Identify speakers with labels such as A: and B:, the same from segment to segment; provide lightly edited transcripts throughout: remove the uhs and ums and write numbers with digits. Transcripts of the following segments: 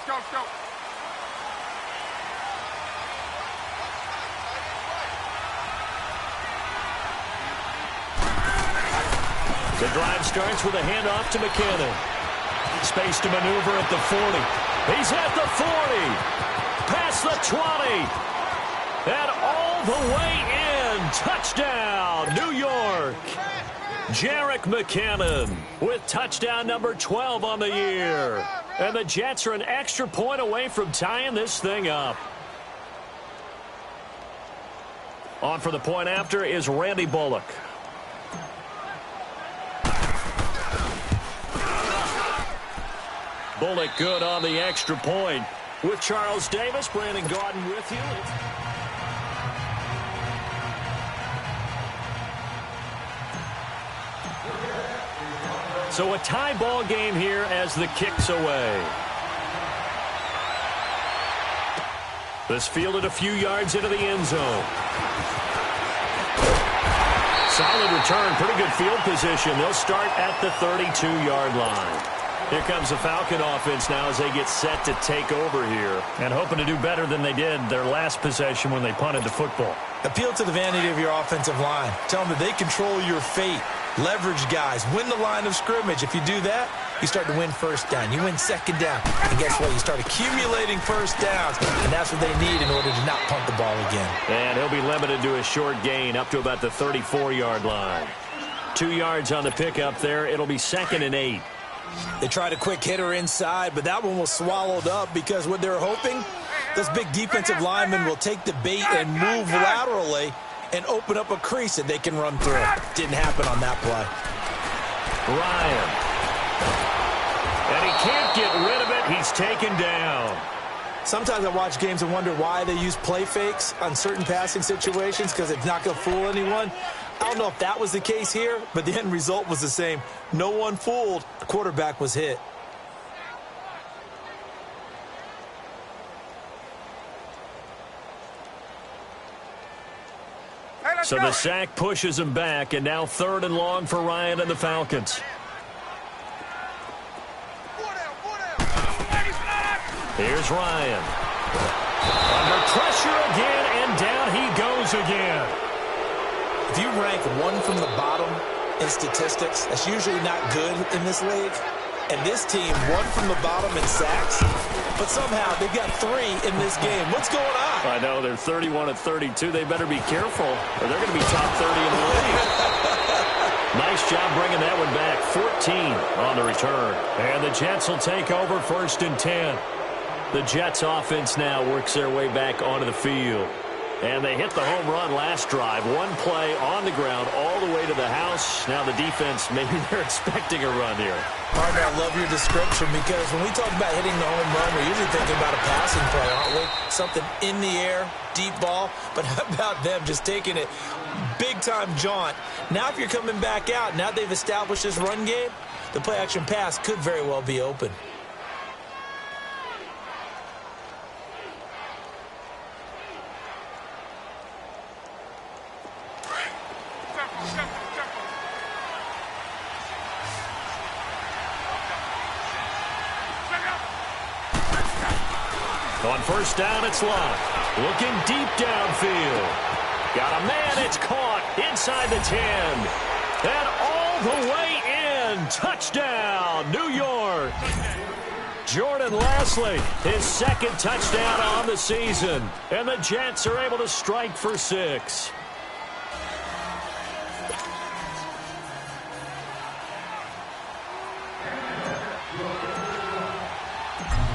A: The drive starts with a handoff to McKinnon. Space to maneuver at the 40. He's at the 40. Past the 20. And all the way in. Touchdown, New York. Jerick McKinnon with touchdown number 12 on the year. And the Jets are an extra point away from tying this thing up. On for the point after is Randy Bullock. Bullock good on the extra point. With Charles Davis, Brandon Gaudin with you. So a tie ball game here as the kick's away. This fielded a few yards into the end zone. Solid return, pretty good field position. They'll start at the 32-yard line. Here comes the Falcon offense now as they get set to take over here. And hoping to do better than they did their last possession when they punted the football.
B: Appeal to the vanity of your offensive line. Tell them that they control your fate. Leverage guys. Win the line of scrimmage. If you do that, you start to win first down. You win second down. And guess what? You start accumulating first downs. And that's what they need in order to not punt the ball again.
A: And he'll be limited to a short gain up to about the 34-yard line. 2 yards on the pickup there. It'll be 2nd and 8.
B: They tried a quick hitter inside, but that one was swallowed up because what they're hoping, those big defensive linemen will take the bait and move laterally and open up a crease that they can run through. Didn't happen on that play.
A: Ryan. And he can't get rid of it. He's taken down.
B: Sometimes I watch games and wonder why they use play fakes on certain passing situations because it's not going to fool anyone. I don't know if that was the case here, but the end result was the same. No one fooled. The quarterback was hit.
A: So the sack pushes him back, and now 3rd and long for Ryan and the Falcons. Here's Ryan. Under pressure again, and down he goes again.
B: If you rank one from the bottom in statistics, that's usually not good in this league. And this team, one from the bottom in sacks, but somehow they've got 3 in this game. What's going on?
A: I know, they're 31-32. They better be careful, or they're going to be top 30 in the league. Nice job bringing that one back. 14 on the return. And the Jets will take over 1st and 10. The Jets offense now works their way back onto the field. And they hit the home run last drive. One play on the ground all the way to the house. Now the defense, maybe they're expecting a run here.
B: Partner, I love your description because when we talk about hitting the home run, we're usually thinking about a passing play, aren't we? Something in the air, deep ball. But how about them just taking it big-time jaunt? Now if you're coming back out, now they've established this run game, the play-action pass could very well be open.
A: On 1st down, it's Locke. Looking deep downfield. Got a man, it's caught inside the 10. And all the way in. Touchdown, New York. Jordan Lasley, his 2nd touchdown on the season. And the Jets are able to strike for 6.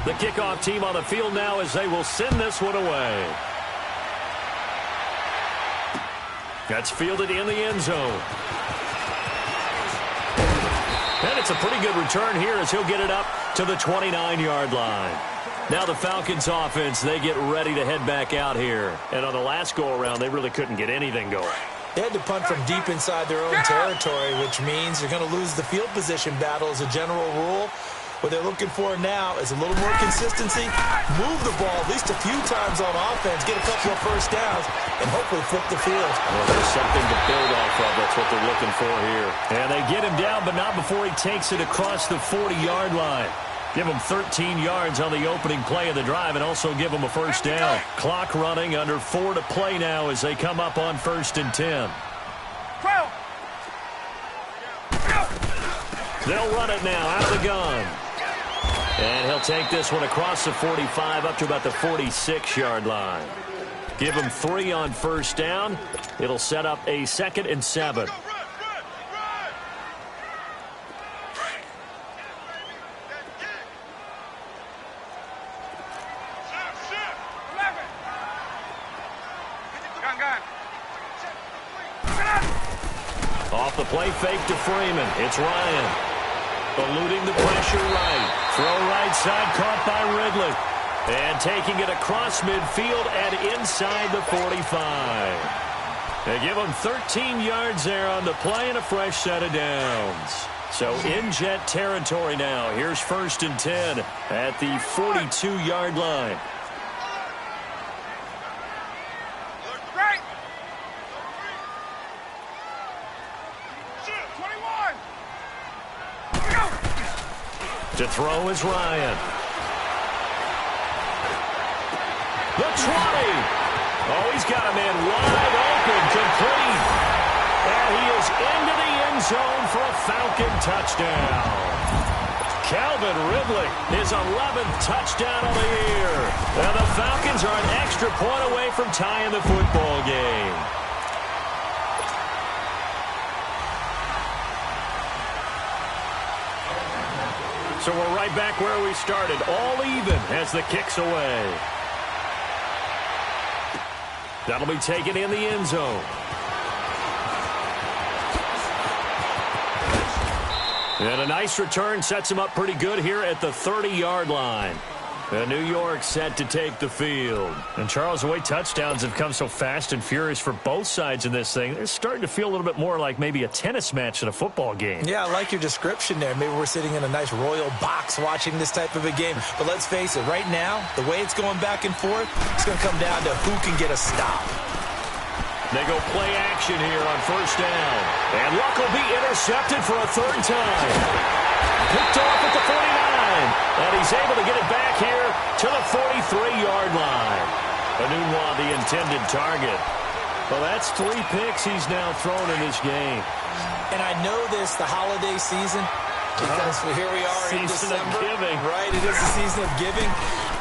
A: The kickoff team on the field now as they will send this one away. That's fielded in the end zone. And it's a pretty good return here as he'll get it up to the 29-yard line. Now the Falcons offense, they get ready to head back out here. And on the last go-around, they really couldn't get anything going.
B: They had to punt from deep inside their own territory, which means they're going to lose the field position battle as a general rule. What they're looking for now is a little more consistency, move the ball at least a few times on offense, get a couple of first downs, and hopefully flip the field.
A: Well, there's something to build off of. That's what they're looking for here. And they get him down, but not before he takes it across the 40-yard line. Give them 13 yards on the opening play of the drive and also give them a first down. Clock running, under 4 to play now as they come up on 1st and 10. They'll run it now out of the gun. And he'll take this one across the 45 up to about the 46-yard line. Give him 3 on first down. It'll set up a 2nd and 7. Off the play fake to Freeman. It's Ryan. Eluding the pressure right. Throw right side caught by Ridley. And taking it across midfield and inside the 45. They give him 13 yards there on the play and a fresh set of downs. So in Jet territory now. Here's 1st and 10 at the 42-yard line. To throw is Ryan. The 20. Oh, he's got a man wide open, complete. And he is into the end zone for a Falcon touchdown. Calvin Ridley, his 11th touchdown of the year. And the Falcons are an extra point away from tying the football game. So we're right back where we started, all even as the kick's away. That'll be taken in the end zone. And a nice return sets him up pretty good here at the 30-yard line. And New York set to take the field. And Charles, the way touchdowns have come so fast and furious for both sides in this thing, it's starting to feel a little bit more like maybe a tennis match than a football game. Yeah, I like your description there. Maybe we're sitting in a nice royal box watching this type of a game. But let's face it, right now, the way it's going back and forth, it's going to come down to who can get a stop. They go play action here on first down. And Luck will be intercepted for a 3rd time. Picked off at the 49. And he's able to get it back here to the 43-yard line. Anunwa, the intended target. Well, that's 3 picks he's now thrown in this game. And I know this, the holiday season, because here we are in December. Season of giving. Right, it is the season of giving.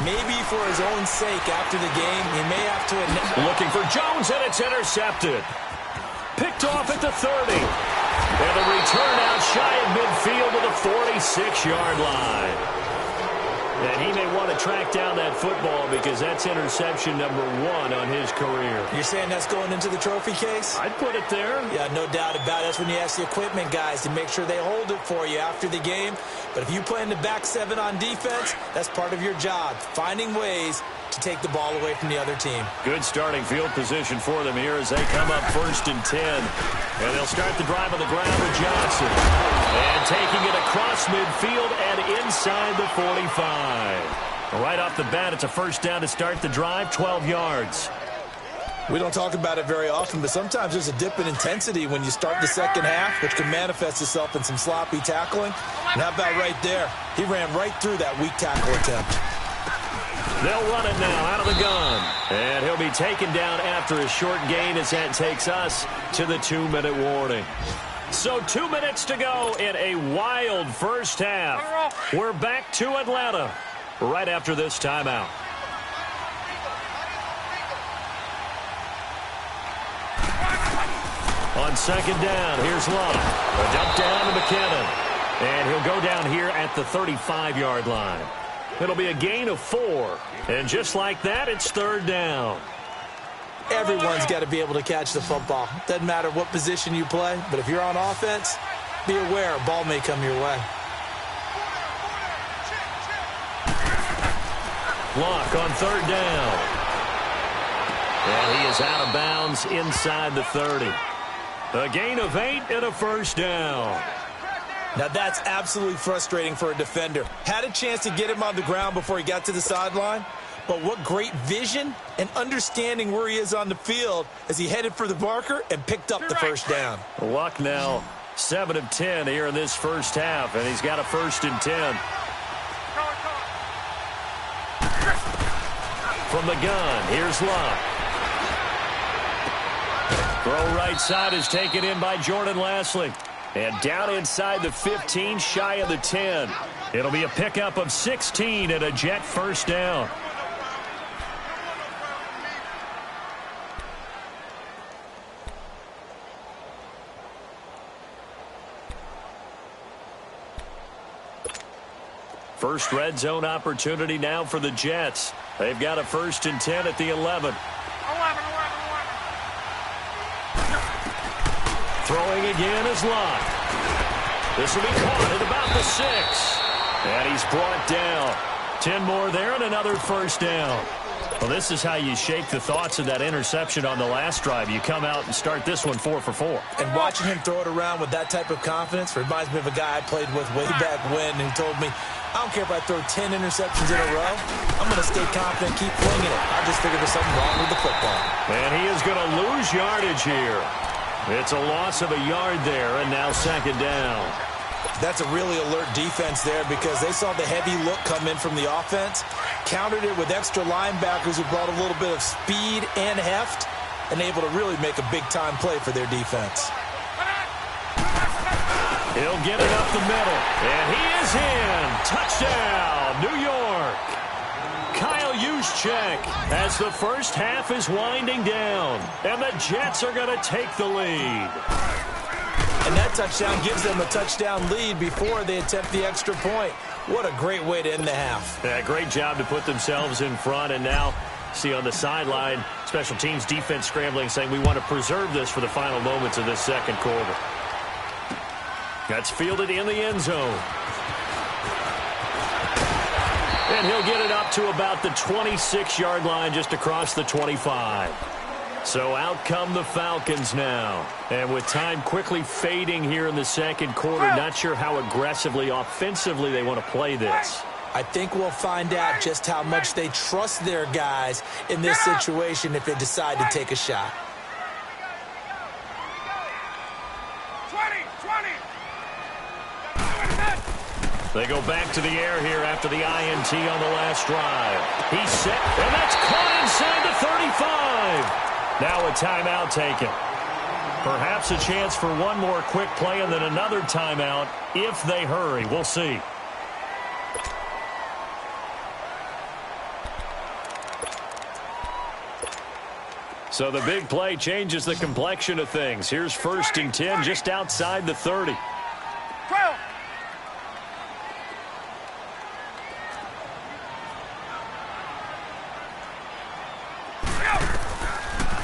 A: Maybe for his own sake after the game, he may have to... Looking for Jones, and it's intercepted. Picked off at the 30. And a return out shy of midfield to the 46-yard line. And he may want to track down that football because that's interception number 1 on his career. You're saying that's going into the trophy case? I'd put it there. Yeah, no doubt about it. That's when you ask the equipment guys to make sure they hold it for you after the game. But if you play in the back 7 on defense, that's part of your job, finding ways to take the ball away from the other team. Good starting field position for them here as they come up 1st and 10. And they'll start the drive on the ground with Johnson. And taking it across midfield and inside the 45. Right off the bat, it's a first down to start the drive, 12 yards. We don't talk about it very often, but sometimes there's a dip in intensity when you start the second half, which can manifest itself in some sloppy tackling. And how about right there? He ran right through that weak tackle attempt. They'll run it now out of the gun. And he'll be taken down after a short gain as that takes us to the 2-minute warning. So 2 minutes to go in a wild first half. We're back to Atlanta right after this timeout. On second down, here's Love. A dump down to McKinnon. And he'll go down here at the 35-yard line. It'll be a gain of 4. And just like that, it's 3rd down. Everyone's got to be able to catch the football. Doesn't matter what position you play, but if you're on offense, be aware a ball may come your way. Block on 3rd down. And he is out of bounds inside the 30. A gain of 8 and a first down. Now that's absolutely frustrating for a defender. Had a chance to get him on the ground before he got to the sideline, but what great vision and understanding where he is on the field as he headed for the marker and picked up the first down. Luck now 7 of 10 here in this first half, and he's got a 1st and 10. From the gun, here's Luck. Throw right side is taken in by Jordan Lasley. And down inside the 15, shy of the 10. It'll be a pickup of 16 and a Jet first down. First red zone opportunity now for the Jets. They've got a 1st and 10 at the 11. Throwing again is Luck. This will be caught at about the 6. And he's brought down. 10 more there and another first down. Well, this is how you shake the thoughts of that interception on the last drive. You come out and start this one 4 for 4.
B: And watching him throw it around with that type of confidence reminds me of a guy I played with way back when who told me, I don't care if I throw 10 interceptions in a row. I'm going to stay confident, keep flinging it. I just figured there's something wrong with the football.
A: And he is going to lose yardage here. It's a loss of a yard there, and now 2nd down.
B: That's a really alert defense there because they saw the heavy look come in from the offense, countered it with extra linebackers who brought a little bit of speed and heft, and able to really make a big-time play for their defense.
A: He'll get it up the middle, and he is in. Touchdown, New York. Kyle Juszczyk as the first half is winding down, and the Jets are going to take the lead.
B: And that touchdown gives them a touchdown lead before they attempt the extra point. What a great way to end the half.
A: Yeah, great job to put themselves in front, and now see on the sideline, special teams defense scrambling, saying we want to preserve this for the final moments of this 2nd quarter. That's fielded in the end zone. And he'll get it up to about the 26-yard line, just across the 25. So out come the Falcons now. And with time quickly fading here in the 2nd quarter, not sure how aggressively, offensively they want to play this.
B: I think we'll find out just how much they trust their guys in this situation if they decide to take a shot.
C: 20.
A: They go back to the air here after the INT on the last drive. He's set, and that's caught inside the 35. Now a timeout taken. Perhaps a chance for one more quick play and then another timeout if they hurry. We'll see. So the big play changes the complexion of things. Here's 1st and 10 just outside the 30.
C: 12.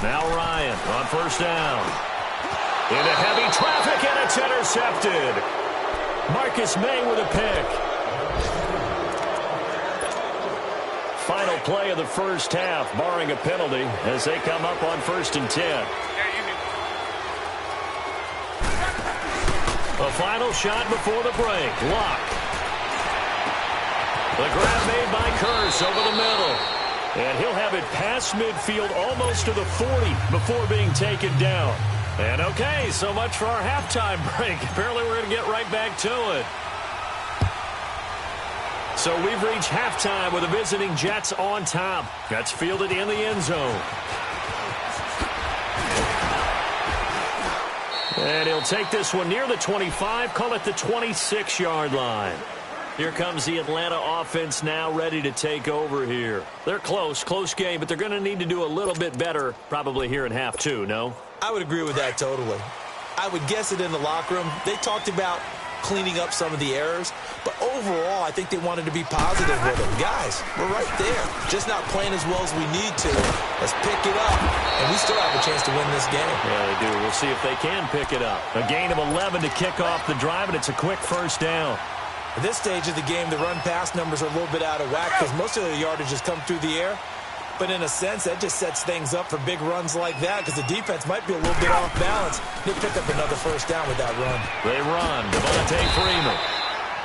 A: Now Ryan on 1st down. Into heavy traffic, and it's intercepted. Marcus May with a pick. Final play of the first half, barring a penalty, as they come up on 1st and 10. A final shot before the break. Luck. The grab made by Curse over the middle. And he'll have it past midfield, almost to the 40, before being taken down. And okay, so much for our halftime break. Apparently we're going to get right back to it. So we've reached halftime with the visiting Jets on top. That's fielded in the end zone. And he'll take this one near the 25, call it the 26-yard line. Here comes the Atlanta offense now ready to take over here. They're close game, but they're going to need to do a little bit better probably here in half 2, no?
B: I would agree with that totally. I would guess it in the locker room. They talked about cleaning up some of the errors, but overall I think they wanted to be positive with them. Guys, we're right there. Just not playing as well as we need to. Let's pick it up, and we still have a chance to win this game.
A: Yeah, they do. We'll see if they can pick it up. A gain of 11 to kick off the drive, and it's a quick 1st down.
B: At this stage of the game, the run-pass numbers are a little bit out of whack because most of the yardage has come through the air. But in a sense, that just sets things up for big runs like that because the defense might be a little bit off balance. They pick up another 1st down with that run.
A: They run. Devontae Freeman.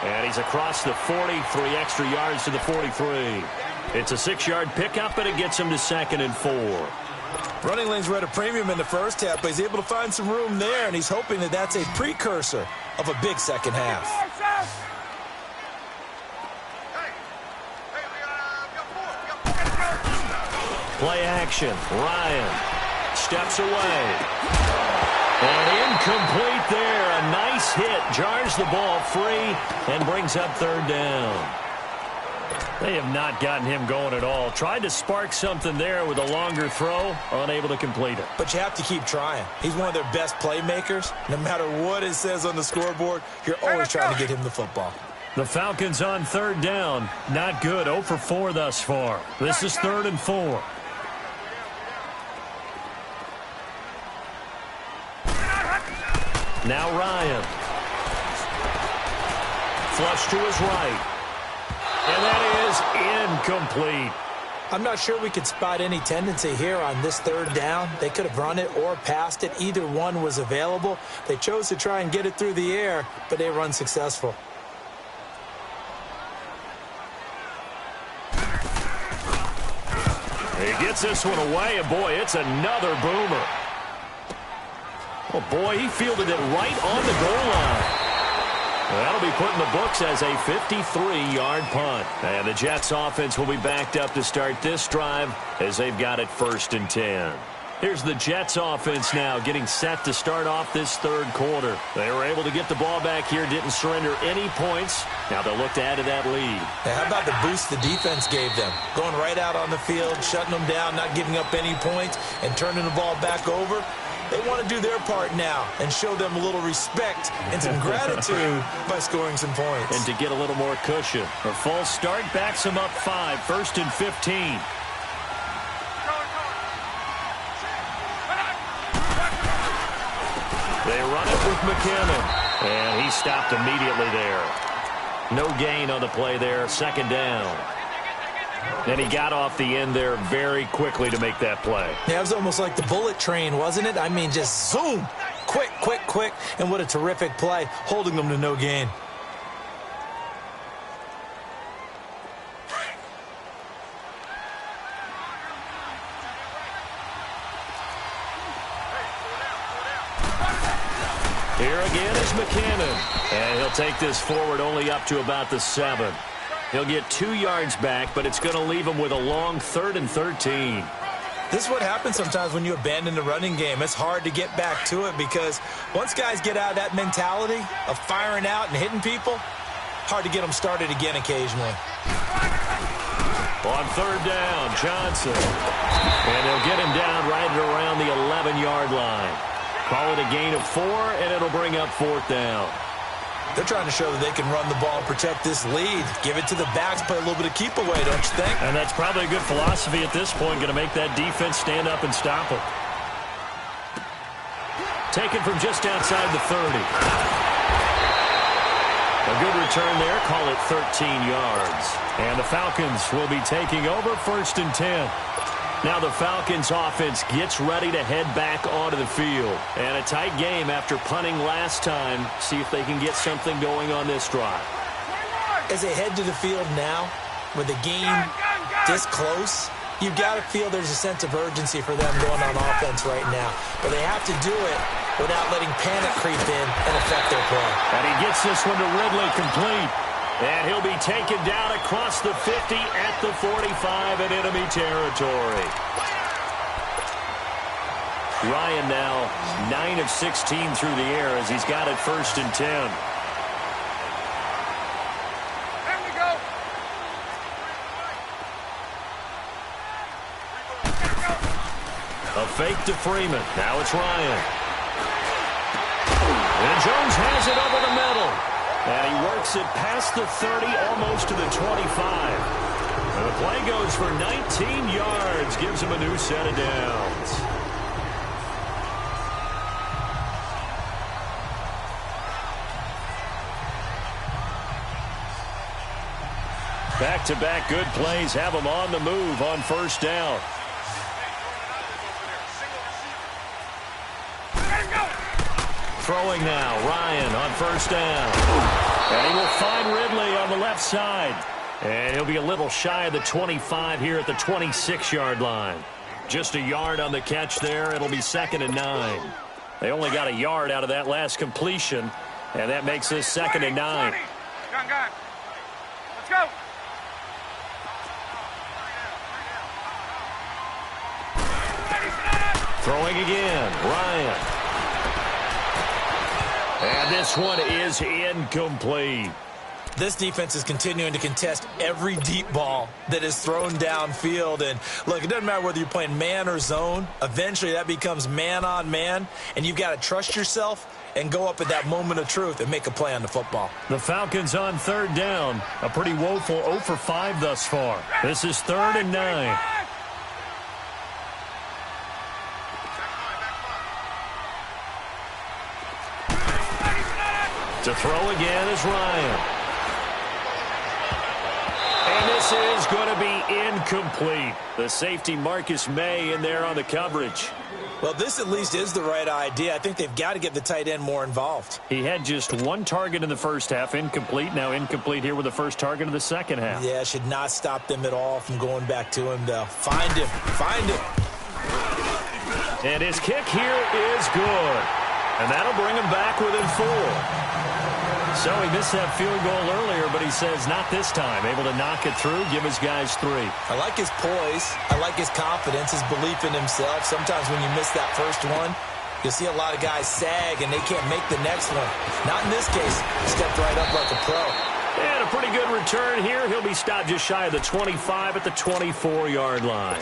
A: And he's across the 40, 3 extra yards to the 43. It's a 6-yard pickup, and it gets him to 2nd and 4.
B: Running lanes were at a premium in the first half, but he's able to find some room there, and he's hoping that that's a precursor of a big second half.
A: Play action. Ryan steps away. And incomplete there. A nice hit. Jars the ball free and brings up third down. They have not gotten him going at all. Tried to spark something there with a longer throw. Unable to complete it.
B: But you have to keep trying. He's one of their best playmakers. No matter what it says on the scoreboard, you're always trying to get him the football.
A: The Falcons on third down. Not good. 0 for 4 thus far. This is 3rd and 4. Now Ryan. Flush to his right. And that is incomplete.
B: I'm not sure we could spot any tendency here on this third down. They could have run it or passed it. Either one was available. They chose to try and get it through the air, but they were unsuccessful.
A: He gets this one away, and boy, it's another boomer. Oh, boy, he fielded it right on the goal line. That'll be put in the books as a 53-yard punt. And the Jets offense will be backed up to start this drive as they've got it 1st and 10. Here's the Jets offense now getting set to start off this third quarter. They were able to get the ball back here, didn't surrender any points. Now they'll look to add to that lead.
B: Hey, how about the boost the defense gave them? Going right out on the field, shutting them down, not giving up any points, and turning the ball back over. They want to do their part now and show them a little respect and some gratitude by scoring some points.
A: And to get a little more cushion. A false start backs them up 5, 1st and 15. They run it with McKinnon. And he stopped immediately there. No gain on the play there. 2nd down. And he got off the end there very quickly to make that play.
B: Yeah, it was almost like the bullet train, wasn't it? I mean, just zoom. Quick, quick, quick. And what a terrific play, holding them to no gain.
A: Here again is McKinnon. And he'll take this forward only up to about the 7. He'll get 2 yards back, but it's going to leave him with a long 3rd and 13.
B: This is what happens sometimes when you abandon the running game. It's hard to get back to it because once guys get out of that mentality of firing out and hitting people, hard to get them started again occasionally.
A: On 3rd down, Johnson. And they'll get him down right around the 11-yard line. Call it a gain of 4, and it'll bring up 4th down.
B: They're trying to show that they can run the ball and protect this lead. Give it to the backs, play a little bit of keep away, don't you think?
A: And that's probably a good philosophy at this point, going to make that defense stand up and stop it. Taken from just outside the 30. A good return there, call it 13 yards. And the Falcons will be taking over 1st and 10. Now the Falcons offense gets ready to head back onto the field. And a tight game after punting last time. See if they can get something going on this drive.
B: As they head to the field now, with the game this close, you've got to feel there's a sense of urgency for them going on offense right now. But they have to do it without letting panic creep in and affect their play.
A: And he gets this one to Ridley complete. And he'll be taken down across the 50 at the 45 in enemy territory. Ryan now 9 of 16 through the air as he's got it 1st and 10.
C: There we go.
A: A fake to Freeman. Now it's Ryan. And Jones has it over the middle. And he works it past the 30, almost to the 25. And the play goes for 19 yards, gives him a new set of downs. Back-to-back good plays have him on the move on 1st down. Throwing now, Ryan on 1st down. And he will find Ridley on the left side. And he'll be a little shy of the 25 here at the 26-yard line. Just a yard on the catch there. It'll be 2nd and 9. They only got a yard out of that last completion. And that makes this 2nd and 9.
C: Gun. Let's go.
A: Throwing again, Ryan. And this one is incomplete.
B: This defense is continuing to contest every deep ball that is thrown downfield. And, look, it doesn't matter whether you're playing man or zone. Eventually, that becomes man-on-man, and you've got to trust yourself and go up at that moment of truth and make a play on the football.
A: The Falcons on third down. A pretty woeful 0 for 5 thus far. This is 3rd and 9. To throw again is Ryan. And this is going to be incomplete. The safety Marcus May in there on the coverage.
B: Well, this at least is the right idea. I think they've got to get the tight end more involved.
A: He had just one target in the first half, incomplete. Now incomplete here with the first target of the second half.
B: Yeah, should not stop them at all from going back to him, though. Find him. Find him.
A: And his kick here is good. And that'll bring him back within 4. So he missed that field goal earlier, but he says not this time. Able to knock it through, give his guys 3.
B: I like his poise. I like his confidence, his belief in himself. Sometimes when you miss that first one, you'll see a lot of guys sag and they can't make the next one. Not in this case. Stepped right up like a pro.
A: And a pretty good return here. He'll be stopped just shy of the 25 at the 24-yard line.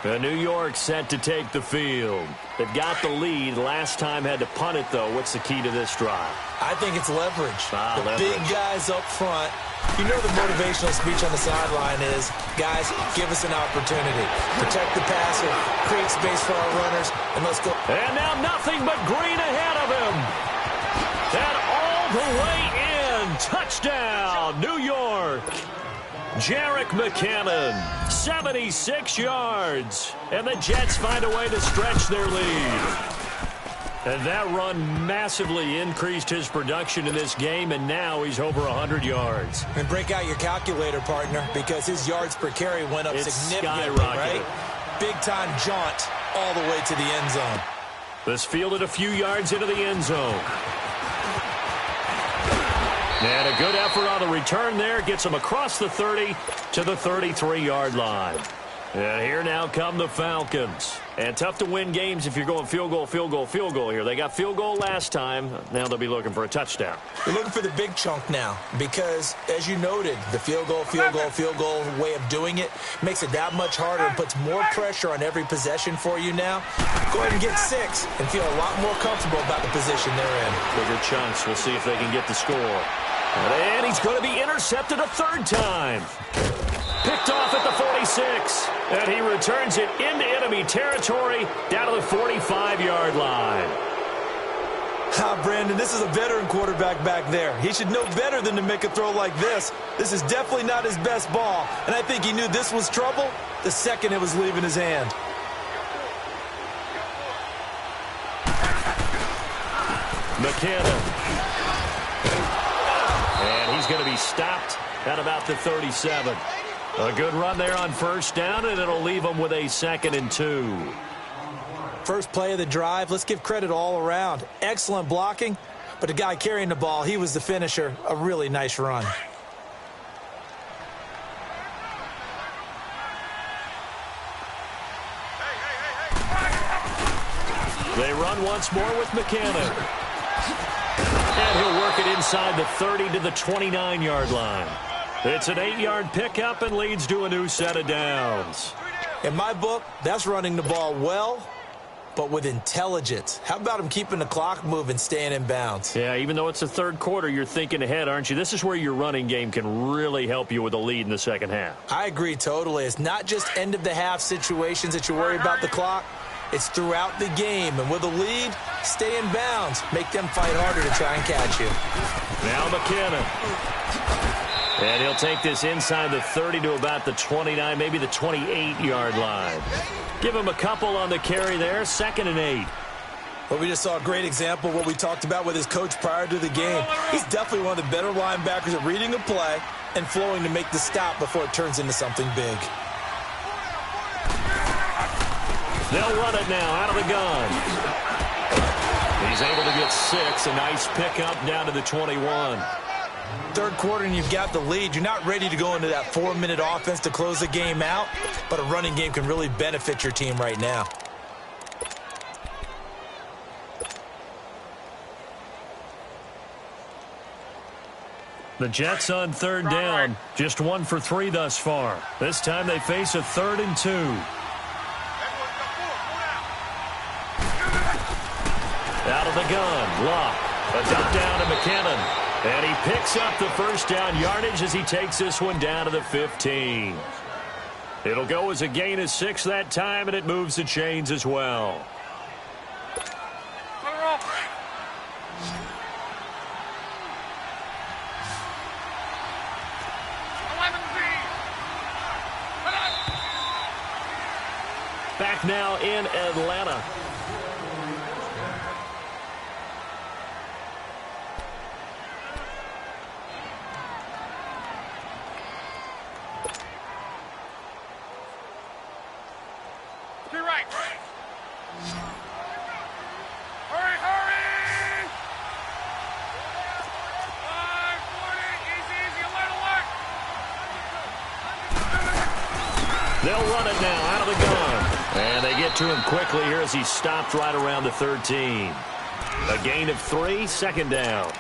A: New York set to take the field. They've got the lead. Last time had to punt it, though. What's the key to this drive?
B: I think it's leverage.
A: Leverage.
B: Big guys up front. You know the motivational speech on the sideline is, guys, give us an opportunity. Protect the passer, create space for our runners, and let's go.
A: And now nothing but green ahead of him. And all the way in. Touchdown, New York. Jerick McKinnon, 76 yards. And the Jets find a way to stretch their lead. And that run massively increased his production in this game, and now he's over 100 yards.
B: And break out your calculator, partner, because his yards per carry went up significantly, right? Big-time jaunt all the way to the end zone.
A: This fielded a few yards into the end zone. And a good effort on the return there. Gets him across the 30 to the 33-yard line. And here now come the Falcons. And tough to win games if you're going field goal, field goal, field goal here. They got field goal last time. Now they'll be looking for a touchdown.
B: They're looking for the big chunk now because, as you noted, the field goal way of doing it makes it that much harder and puts more pressure on every possession for you now. Go ahead and get 6 and feel a lot more comfortable about the position they're in.
A: Bigger chunks. We'll see if they can get the score. And he's going to be intercepted a 3rd time. Picked off at the 46. And he returns it into enemy territory down to the 45-yard line.
B: Brandon, this is a veteran quarterback back there. He should know better than to make a throw like this. This is definitely not his best ball. And I think he knew this was trouble the second it was leaving his hand.
A: McKinnon. And he's going to be stopped at about the 37. A good run there on first down, and it'll leave him with a 2nd and 2.
B: First play of the drive, let's give credit all around. Excellent blocking, but the guy carrying the ball, he was the finisher. A really nice run.
A: They run once more with McKinnon. And he'll work it inside the 30 to the 29-yard line. It's an 8-yard pickup and leads to a new set of downs.
B: In my book, that's running the ball well, but with intelligence. How about him keeping the clock moving, staying in bounds?
A: Yeah, even though it's the 3rd quarter, you're thinking ahead, aren't you? This is where your running game can really help you with a lead in the second half.
B: I agree totally. It's not just end-of-the-half situations that you worry about the clock. It's throughout the game. And with a lead, stay in bounds. Make them fight harder to try and catch you.
A: Now McKinnon. And he'll take this inside the 30 to about the 29, maybe the 28-yard line. Give him a couple on the carry there, 2nd and 8.
B: Well, we just saw a great example of what we talked about with his coach prior to the game. He's definitely one of the better linebackers at reading a play and flowing to make the stop before it turns into something big.
A: They'll run it now out of the gun. He's able to get 6. A nice pickup down to the 21.
B: 3rd quarter and you've got the lead. You're not ready to go into that 4-minute offense to close the game out, but a running game can really benefit your team right now.
A: The Jets on third down, just 1 for 3 thus far. This time they face a 3rd and 2. Out of the gun, Locke. A dump down to McKinnon. And he picks up the first down yardage as he takes this one down to the 15. It'll go as a gain of 6 that time, and it moves the chains as well. Back now in Atlanta.
C: To your right. Hurry, hurry! 540, easy, alert, alert!
A: They'll run it now out of the gun. And they get to him quickly here as he's stopped right around the 13. A gain of 3, 2nd down.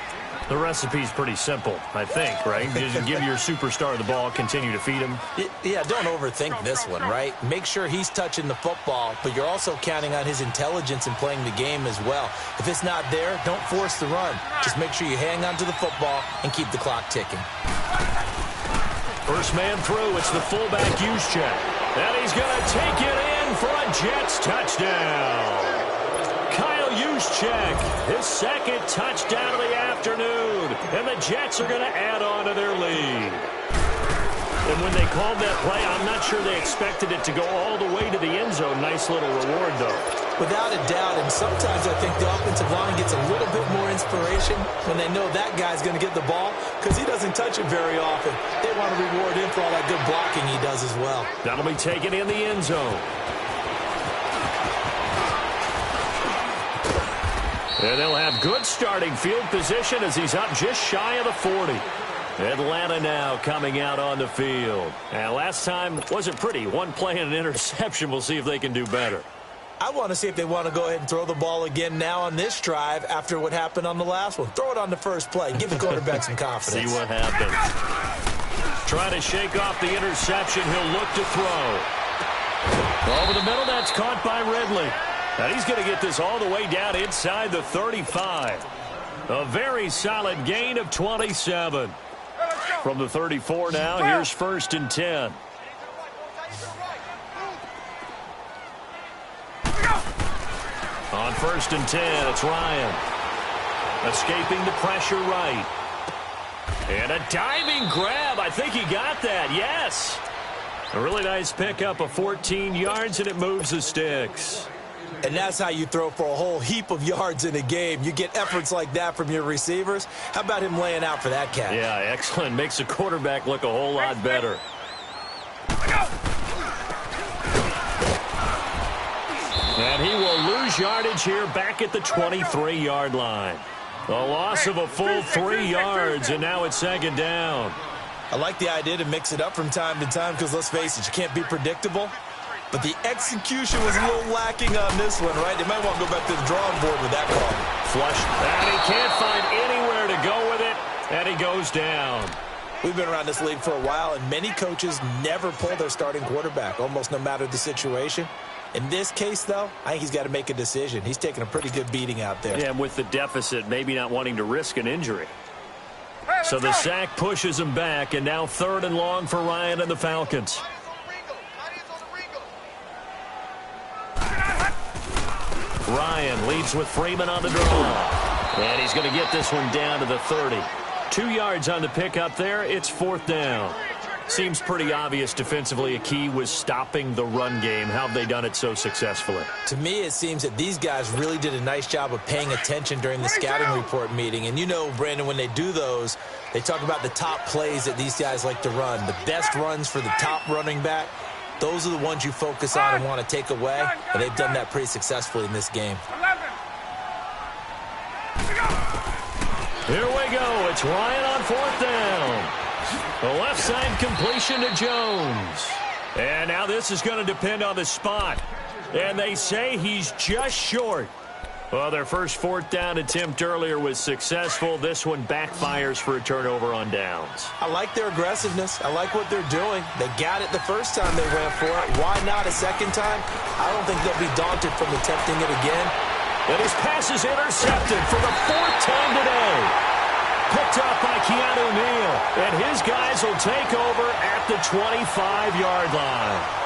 A: The recipe's pretty simple, I think, right? Just give your superstar the ball, continue to feed him.
B: Yeah, don't overthink this one, right? Make sure he's touching the football, but you're also counting on his intelligence in playing the game as well. If it's not there, don't force the run. Just make sure you hang on to the football and keep the clock ticking.
A: First man through, it's the fullback Juszczyk. And he's going to take it in for a Jets touchdown. Kyle Juszczyk, his 2nd touchdown of the afternoon. And the Jets are going to add on to their lead. And when they called that play, I'm not sure they expected it to go all the way to the end zone. Nice little reward, though.
B: Without a doubt, and sometimes I think the offensive line gets a little bit more inspiration when they know that guy's going to get the ball because he doesn't touch it very often. They want to reward him for all that good blocking he does as well.
A: That'll be taken in the end zone. And they'll have good starting field position as he's up just shy of the 40. Atlanta now coming out on the field. And last time wasn't pretty. One play and an interception. We'll see if they can do better.
B: I want to see if they want to go ahead and throw the ball again now on this drive after what happened on the last one. Throw it on the first play. Give the quarterback some confidence.
A: See what happens. Trying to shake off the interception. He'll look to throw. Over the middle, that's caught by Ridley. And he's going to get this all the way down inside the 35. A very solid gain of 27. From the 34 now, here's 1st and 10. On 1st and 10, it's Ryan. Escaping the pressure right. And a diving grab. I think he got that. Yes. A really nice pickup of 14 yards, and it moves the sticks.
B: And that's how you throw for a whole heap of yards in a game. You get efforts like that from your receivers. How about him laying out for that catch?
A: Yeah, excellent. Makes the quarterback look a whole lot better. And he will lose yardage here back at the 23-yard line. A loss of a full 3 yards, and now it's 2nd down.
B: I like the idea to mix it up from time to time because, let's face it, you can't be predictable. But the execution was a little lacking on this one, right? They might want to go back to the drawing board with that call.
A: Flush, and he can't find anywhere to go with it, and he goes down.
B: We've been around this league for a while, and many coaches never pull their starting quarterback, almost no matter the situation. In this case, though, I think he's got to make a decision. He's taking a pretty good beating out there.
A: Yeah, and with the deficit, maybe not wanting to risk an injury. So the sack pushes him back, and now 3rd and long for Ryan and the Falcons. Ryan leads with Freeman on the draw. And he's going to get this one down to the 30. 2 yards on the pickup there. It's 4th down. Seems pretty obvious defensively a key was stopping the run game. How have they done it so successfully?
B: To me, it seems that these guys really did a nice job of paying attention during the scouting report meeting. And you know, Brandon, when they do those, they talk about the top plays that these guys like to run. The best runs for the top running back. Those are the ones you focus on and want to take away. And they've done that pretty successfully in this game.
A: Here we go. It's Ryan on 4th down. The left side completion to Jones. And now this is going to depend on the spot. And they say he's just short. Well, their first fourth down attempt earlier was successful. This one backfires for a turnover on downs.
B: I like their aggressiveness. I like what they're doing. They got it the first time they went for it. Why not a second time? I don't think they'll be daunted from attempting it again.
A: And his pass is intercepted for the fourth time today. Picked up by Keanu Neal. And his guys will take over at the 25-yard line.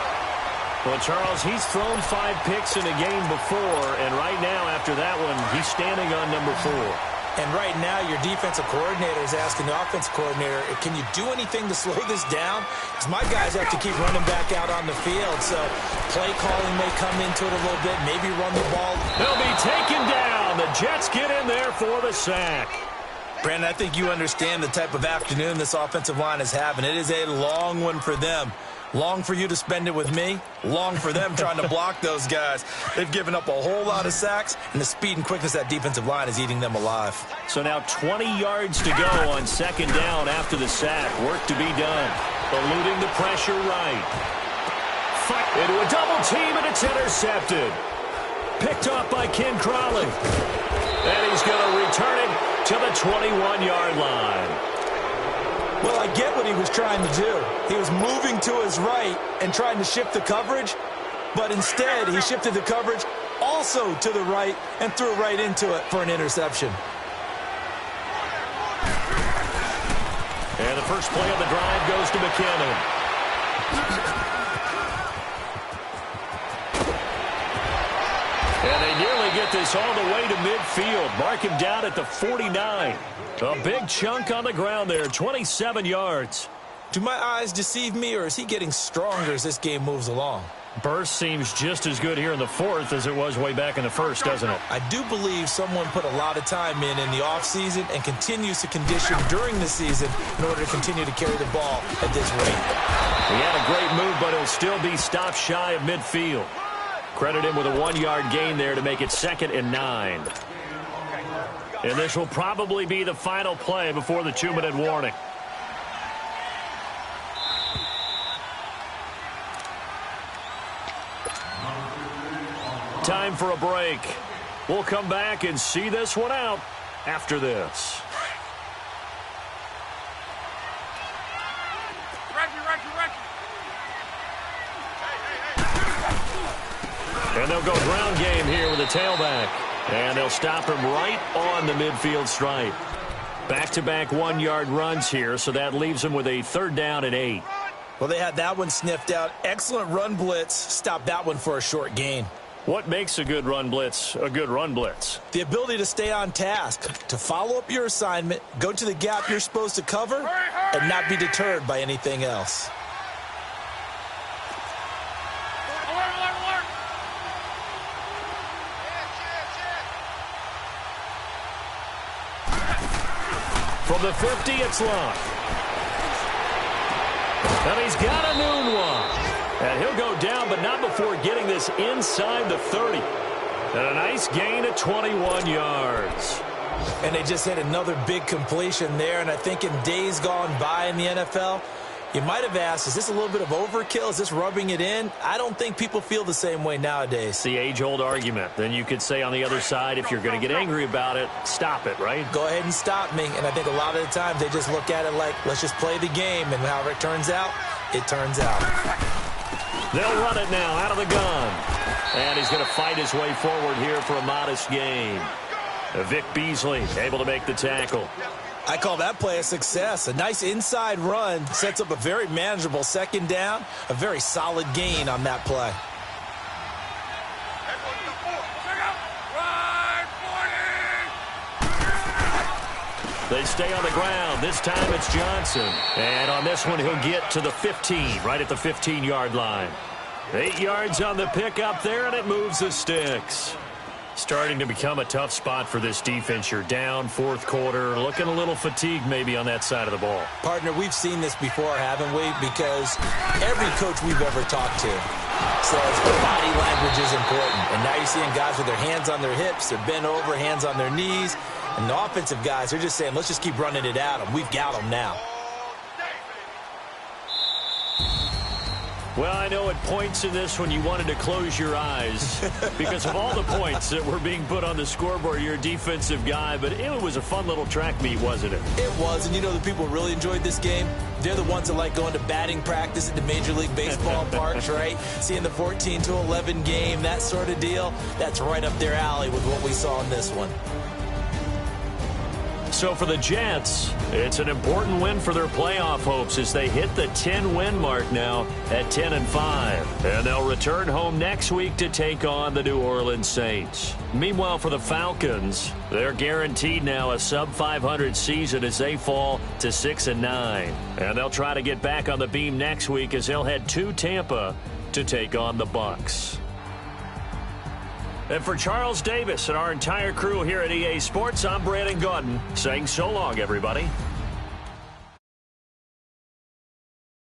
A: Well, Charles, he's thrown 5 picks in a game before, and right now, after that one, he's standing on number 4.
B: And right now, your defensive coordinator is asking the offensive coordinator, can you do anything to slow this down? Because my guys have to keep running back out on the field, so play calling may come into it a little bit, maybe run the ball.
A: They'll be taken down. The Jets get in there for the sack.
B: Brandon, I think you understand the type of afternoon this offensive line is having. It is a long one for them. Long for you to spend it with me. Long for them trying to block those guys. They've given up a whole lot of sacks, and the speed and quickness of that defensive line is eating them alive.
A: So now 20 yards to go on second down after the sack. Work to be done. Eluding the pressure right. Fight into a double team, and it's intercepted. Picked up by Ken Crawley. And he's going to return it to the 21-yard line.
B: Well, I get what he was trying to do. He was moving to his right and trying to shift the coverage, but instead he shifted the coverage also to the right and threw right into it for an interception.
A: And the first play of the drive goes to McKinnon. And they nearly get this all the way to midfield. Mark him down at the 49. A big chunk on the ground there, 27 yards.
B: Do my eyes deceive me, or is he getting stronger as this game moves along?
A: Burst seems just as good here in the fourth as it was way back in the first, doesn't it?
B: I do believe someone put a lot of time in the offseason and continues to condition during the season in order to continue to carry the ball at this rate.
A: He had a great move, but he'll still be stopped shy of midfield. Credit him with a 1-yard gain there to make it 2nd and 9. And this will probably be the final play before the 2-minute warning. Time for a break. We'll come back and see this one out after this. And they'll go ground game here with a tailback. And they'll stop him right on the midfield stripe. Back-to-back 1-yard runs here, so that leaves them with a 3rd down and 8.
B: Well, they had that one sniffed out. Excellent run blitz. Stopped that one for a short gain.
A: What makes a good run blitz a good run blitz?
B: The ability to stay on task, to follow up your assignment, go to the gap you're supposed to cover, and not be deterred by anything else.
A: From the 50, it's locked. And he's got a noon one. And he'll go down, but not before getting this inside the 30. And a nice gain at 21 yards.
B: And they just hit another big completion there. And I think in days gone by in the NFL, you might have asked, is this a little bit of overkill? Is this rubbing it in? I don't think people feel the same way nowadays.
A: It's the age-old argument. Then you could say on the other side, if you're going to get angry about it, stop it, right?
B: Go ahead and stop me. And I think a lot of the times they just look at it like, let's just play the game. And however it turns out, it turns out.
A: They'll run it now out of the gun. And he's going to fight his way forward here for a modest gain. Vic Beasley able to make the tackle.
B: I call that play a success. A nice inside run sets up a very manageable 2nd down. A very solid gain on that play.
A: They stay on the ground. This time it's Johnson. And on this one, he'll get to the 15, right at the 15-yard line. 8 yards on the pickup there, and it moves the sticks. Starting to become a tough spot for this defense. You're down 4th quarter, looking a little fatigued maybe on that side of the ball.
B: Partner, we've seen this before, haven't we? Because every coach we've ever talked to says body language is important. And now you're seeing guys with their hands on their hips, they're bent over, hands on their knees. And the offensive guys, they're just saying, let's just keep running it at them. We've got them now.
A: Well, I know at points in this one you wanted to close your eyes because of all the points that were being put on the scoreboard. You're a defensive guy, but it was a fun little track meet, wasn't it?
B: It was, and you know the people who really enjoyed this game? They're the ones that like going to batting practice at the Major League Baseball parks, right? Seeing the 14-11 game, that sort of deal. That's right up their alley with what we saw in this one.
A: So for the Jets, it's an important win for their playoff hopes as they hit the 10-win mark now at 10-5. And they'll return home next week to take on the New Orleans Saints. Meanwhile, for the Falcons, they're guaranteed now a sub-500 season as they fall to 6-9. And they'll try to get back on the beam next week as they'll head to Tampa to take on the Bucs. And for Charles Davis and our entire crew here at EA Sports, I'm Brandon Gaudin saying so long, everybody.